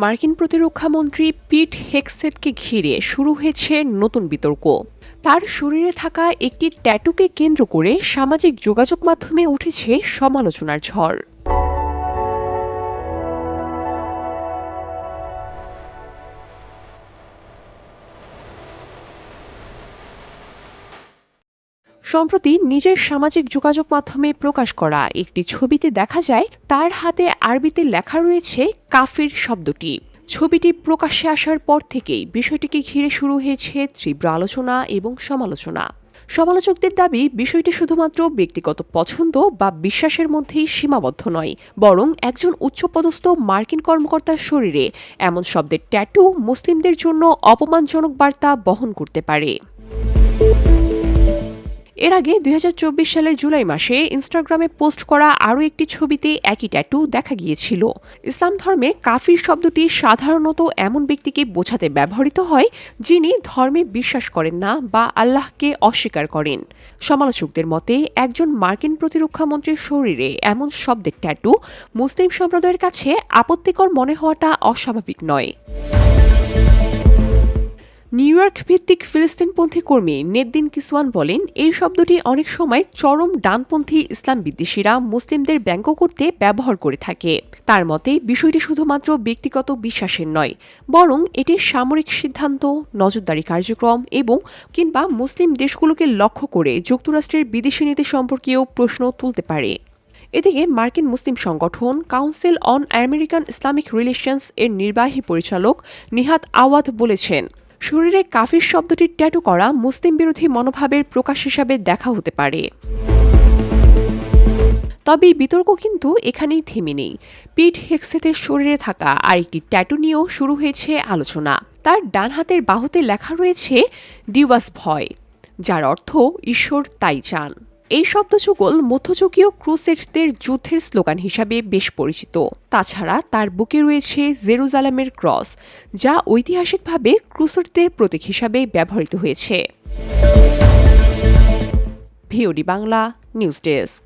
মার্কিন প্রতিরক্ষামন্ত্রী পিট হেগসেটকে ঘিরে শুরু হয়েছে নতুন বিতর্ক। তার শরীরে থাকা একটি ট্যাটুকে কেন্দ্র করে সামাজিক যোগাযোগ মাধ্যমে উঠেছে সমালোচনার ঝড়। সম্প্রতি নিজের সামাজিক যোগাযোগ মাধ্যমে প্রকাশ করা একটি ছবিতে দেখা যায় তার হাতে আরবিতে লেখা রয়েছে কাফির শব্দটি। ছবিটি প্রকাশ্যে আসার পর থেকেই বিষয়টিকে ঘিরে শুরু হয়েছে তীব্র আলোচনা এবং সমালোচনা। সমালোচকদের দাবি বিষয়টি শুধুমাত্র ব্যক্তিগত পছন্দ বা বিশ্বাসের মধ্যেই সীমাবদ্ধ নয়, বরং একজন উচ্চপদস্থ মার্কিন কর্মকর্তার শরীরে এমন শব্দের ট্যাটু মুসলিমদের জন্য অপমানজনক বার্তা বহন করতে পারে। এর আগে ২০২৪ সালের জুলাই মাসে ইনস্টাগ্রামে পোস্ট করা আরও একটি ছবিতে একই ট্যাটু দেখা গিয়েছিল। ইসলাম ধর্মে কাফির শব্দটি সাধারণত এমন ব্যক্তিকে বোঝাতে ব্যবহৃত হয় যিনি ধর্মে বিশ্বাস করেন না বা আল্লাহকে অস্বীকার করেন। সমালোচকদের মতে একজন মার্কিন প্রতিরক্ষামন্ত্রীর শরীরে এমন শব্দের ট্যাটু মুসলিম সম্প্রদায়ের কাছে আপত্তিকর মনে হওয়াটা অস্বাভাবিক নয়। নিউ ইয়র্ক ভিত্তিক ফিলিস্তিনপন্থী কর্মী নেদ্দিন কিসওয়ান বলেন, এই শব্দটি অনেক সময় চরম ডানপন্থী ইসলাম বিদ্বেষীরা মুসলিমদের ব্যঙ্গ করতে ব্যবহার করে থাকে। তার মতে বিষয়টি শুধুমাত্র ব্যক্তিগত বিশ্বাসের নয়, বরং এটি সামরিক সিদ্ধান্ত, নজরদারি কার্যক্রম এবং কিংবা মুসলিম দেশগুলোকে লক্ষ্য করে যুক্তরাষ্ট্রের বিদেশী নীতি সম্পর্কেও প্রশ্ন তুলতে পারে। এদিকে মার্কিন মুসলিম সংগঠন council on American Islamic relations এর নির্বাহী পরিচালক নিহাত আওয়াদ বলেছেন, শরীরে কাফির শব্দটি ট্যাটু করা মুসলিম বিরোধী মনোভাবের প্রকাশ হিসাবে দেখা হতে পারে। তবে বিতর্ক কিন্তু এখানেই থেমে নেই। পিট হেগসেটের শরীরে থাকা আরেকটি ট্যাটু নিয়েও শুরু হয়েছে আলোচনা। তার ডান হাতের বাহুতে লেখা রয়েছে ডিওয়াস ভয়, যার অর্থ ঈশ্বর তাই চান। এই শব্দযুগল মধ্যযুগীয় ক্রুসেডদের যুদ্ধের স্লোগান হিসাবে বেশ পরিচিত। তাছাড়া তার বুকে রয়েছে জেরুজালেমের ক্রস, যা ঐতিহাসিকভাবে ক্রুসেডদের প্রতীক হিসাবে ব্যবহৃত হয়েছে। VOD Bangla news desk.